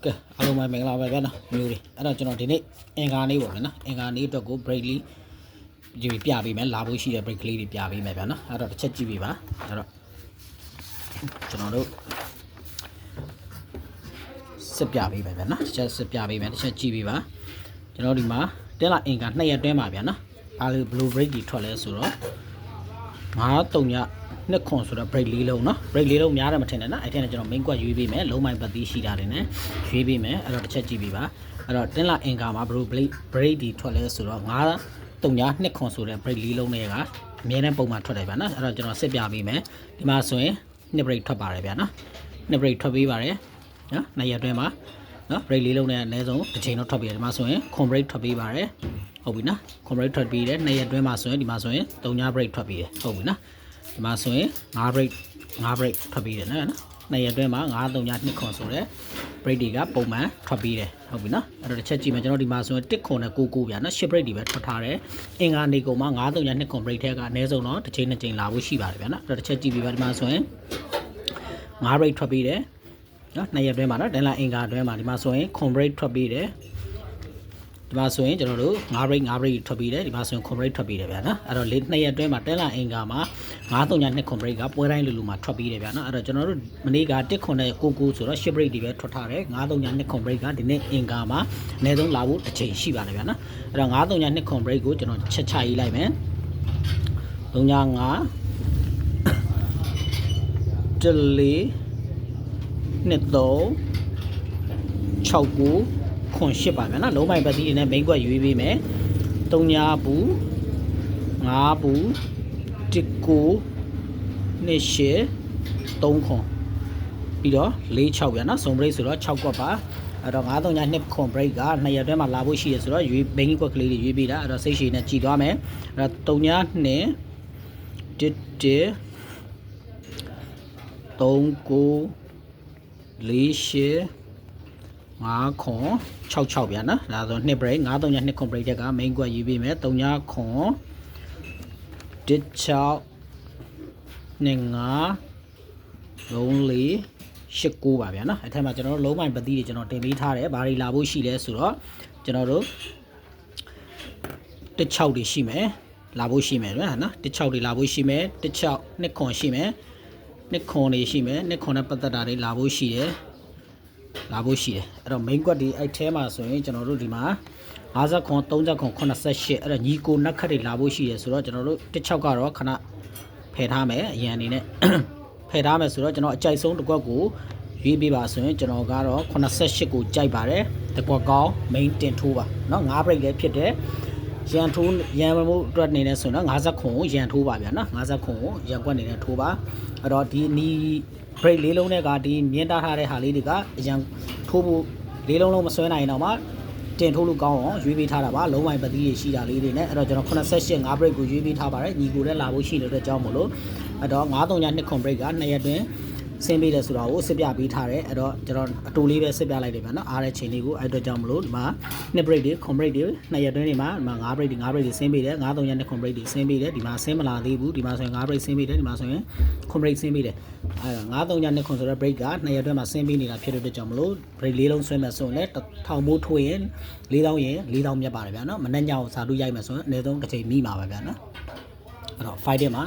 ကဲအားလုံးပဲမင်္ဂလာပါဗျာနော်မျိုးတွေအဲ့တော့ကျွန်တော်ဒီနေ့အင်္ဂါနေ့ပေါ့ဗျာနော်အင်္ဂါနေ့အတွက်ကို break လေးဒီပြပေးမယ်လာဖို့ရှိတဲ့ break လေးတွေပြပေးမယ်ဗျာနော်အဲ့တော့တစ်ချက်ကြည့်ပေးပါအဲ့တော့ကျွန်တော်တို့စစ်ပြပေးမယ်ဗျာနော်တစ်ချက်စစ်ပြပေးမယ်တစ်ချက်ကြည့်ပေးပါကျွန်တော်ဒီမှာတင်းလာအင်္ဂါ2ရက်တွင်းပါဗျာနော်အားလေး blue break တွေထွက်လဲဆိုတော့9-3ညနှစ်ခွန်ဆိုတော့ break လေးလုံးเนาะ break လေးလုံးများတယ်မထင်နဲ့နော်အဲ့ထက်နဲ့ကျွန်တော် main quad ရွေးပေးမယ်လုံးမိုင်ပတ်သီးရှိတာတွေနဲ့ရွေးပေးမယ်အဲ့တော့တစ်ချက်ကြည့်ပေးပါအဲ့တော့တင်းလာအင်္ဂါမှာ break ဒီထွက်လဲဆိုတော့9-3ညနှစ်ခွန်ဆိုတဲ့ break လေးလုံးတွေကအများနဲ့ပုံမှန်ထွက်တယ်ဗျာနော်အဲ့တော့ကျွန်တော်စစ်ပြပေးမယ်ဒီမှာဆိုရင်နှစ် break ထွက်ပါတယ်ဗျာနော်နှစ် break ထွက်ပေးပါတယ်နော်နှစ်ရက်အတွင်းမှာနော် break လေးလုံးနဲ့အနည်းဆုံးတစ်ချိန်တော့ထွက်ပေးတယ်ဒီမှာဆိုရင် con break ထွက်ပေးပါတယ်ဟုတ်ပြီနော် con break ထွက်ပေးတယ်နှစ်ရက်အတွင်းမှာဆိုရင်ဒီမှာဆိုရင်3ည break ထွက်ပေးတယ်ဟုတ်ပြီနော်ဒီမှာဆိုရင်5 break ထွက်ပြီးတယ်နော်နှစ်ရက်အတွင်းမှာ9-3ည2ခွန်ဆိုတဲ့ break တွေကပုံမှန်ထွက်ပြီးတယ်ဟုတ်ပြီနော်အဲ့တော့တစ်ချက်ကြည့်မယ်ကျွန်တော်ဒီမှာဆိုရင်1ခွန်နဲ့9ဗျာနော်10 break တွေပဲထွက်ထားတယ်အင်္ဂါနေကုန်မှာ9-3ည2ခွန် break ထဲကအနည်းဆုံးတော့တစ်ချိန်2ချိန်လာဖို့ရှိပါတယ်ဗျာနော်အဲ့တော့တစ်ချက်ကြည့်ပြီးပါဒီမှာဆိုရင်5 break ထွက်ပြီးတယ်နော်နှစ်ရက်အတွင်းမှာနော်ဒန်လာအင်္ဂါအတွင်းမှာဒီမှာဆိုရင်ခွန် break ထွက်ပြီးတယ်ဒီမှာဆိုရင်ကျွန်တော်တို့5 break ထွက်ပြီးတယ်ဒီမှာဆိုရင် con break ထွက်ပြီးတယ်ဗျာနော်အဲ့တော့2ရက်အတွင်းမှာတဲလာအင်္ဂါမှာ9-3ည2 con break ကပွဲတိုင်းလူမှာထွက်ပြီးတယ်ဗျာနော်အဲ့တော့ကျွန်တော်တို့မနေ့က1ခွန်နဲ့9ဆိုတော့10 break တွေပဲထွက်ထားတယ်9-3ည2 con break ကဒီနေ့အင်္ဂါမှာအနည်းဆုံးလာဖို့တစ်ချိန်ရှိပါတယ်ဗျာနော်အဲ့တော့9-3ည2 con break ကိုကျွန်တော်ချက်ချရေးလိုက်မယ်3ည5 ခွန်8ပါဗျာနော်လုံးမိုင်ပတ်သီးတွေနဲ့ main quad ရွေးပေးမယ်3ညဘူး5ဘူး1ကို2 8 3ခွန်ပြီးတော့4 6ဗျာနော်စုံ break ဆိုတော့6ကွက်ပါအဲ့တော့9-3ည2ခွန် break က2ရက်အတွင်းမှာလာဖို့ရှိရဆိုတော့main quad ကလေးတွေရွေးပေးတာအဲ့တော့စိတ်ရှည်နဲ့ကြည်သွားမယ်အဲ့တော့3ည2 1 3ကို4 5ခွန်6ဗျာနော်ဒါဆို2 break 9-3ည2ခွန် break တက်က main quad ရေးပေးမယ်3ညခွန်1 6 2 5 3 4 8 9ပါဗျာနော်အဲ့ထက်မှာကျွန်တော်တို့လုံးမိုင်ပတိတွေကျွန်တော်တင်ပေးထားတယ်ဘာတွေလာဖို့ရှိလဲဆိုတော့ကျွန်တော်တို့1 6တွေရှိမယ်လာဖို့ရှိမယ်ဗျာနော်1 6တွေလာဖို့ရှိမယ်1 6 2ခွန်ရှိမယ်2ခွန်တွေရှိမယ်2ခွန်နဲ့ပတ်သက်တာတွေလာဖို့ရှိတယ်လာဖို့ရှိတယ်အဲ့တော့ main quad ဒီအဲ့ထဲမှာဆိုရင်ကျွန်တော်တို့ဒီမှာ50ခွန်30ခွန်88အဲ့တော့ညီကိုနက်ခတ်တွေလာဖို့ရှိတယ်ဆိုတော့ကျွန်တော်တို့16ကတော့ခဏဖယ်ထားမယ်အရန်အနေနဲ့ဖယ်ထားမယ်ဆိုတော့ကျွန်တော်အကြိုက်ဆုံးတစ်ကွက်ကိုရွေးပေးပါဆိုရင်ကျွန်တော်ကတော့88ကိုကြိုက်ပါတယ်တစ်ကွက်ကောင်း main တင်ထိုးပါเนาะ5 break လည်းဖြစ်တယ်ရန်ထိုးရန်မှုအတွက်နေနေဆိုတော့50ခွန်ကိုရန်ထိုးပါဗျာနော်50ခွန်ကိုရန်ကွက်နေနေထိုးပါအဲ့တော့ဒီနီ break လေးလုံးနဲ့ကဒီမြင်းတားထားတဲ့ဟာလေးတွေကအရန်ထိုးဖို့လေးလုံးလုံးမဆွဲနိုင်တော့မှတင်ထိုးလို့ကောင်းအောင်ရွေးပေးထားတာပါလုံးဝပတိရရှိတာလေးတွေနဲ့အဲ့တော့ကျွန်တော်88 5 break ကိုရွေးပေးထားပါတယ်ညီကိုလည်းလာဖို့ရှိတဲ့အတွက်ကြောင့်မလို့အဲ့တော့9-3ည2 con break က2ရက်တွင်ဆင်းပေးတယ်ဆိုတာကိုစစ်ပြပေးထားတယ်အဲ့တော့ကျွန်တော်အတူလေးပဲစစ်ပြလိုက်တယ်ဗျာနော်အားတဲ့ချိန်လေးကိုအဲ့အတွက်ကြောင့်မလို့ဒီမှာ2 break တွေ con break တွေ2ရက်တွင်းတွေမှာဒီမှာ5 break တွေဆင်းပေးတယ်9-3ည2 con break တွေဆင်းပေးတယ်ဒီမှာဆင်းမလာသေးဘူးဒီမှာဆိုရင်5 break ဆင်းပေးတယ်ဒီမှာဆိုရင် con break ဆင်းပေးတယ်အဲ့တော့9-3ည2 con ဆိုတဲ့ break က2ရက်တွင်းမှာဆင်းပေးနေတာဖြစ်တဲ့အတွက်ကြောင့်မလို့ break လေးလုံးဆွဲမယ်ဆိုရင်လည်းထောင်မိုးထိုးရင်4000ရင်4000မြတ်ပါတယ်ဗျာနော်မနေ့ညောင်စာတူရိုက်မယ်ဆိုရင်အနည်းဆုံးတစ်ချိန်မိမှာပါဗျာနော်အဲ့တော့ fight မှာ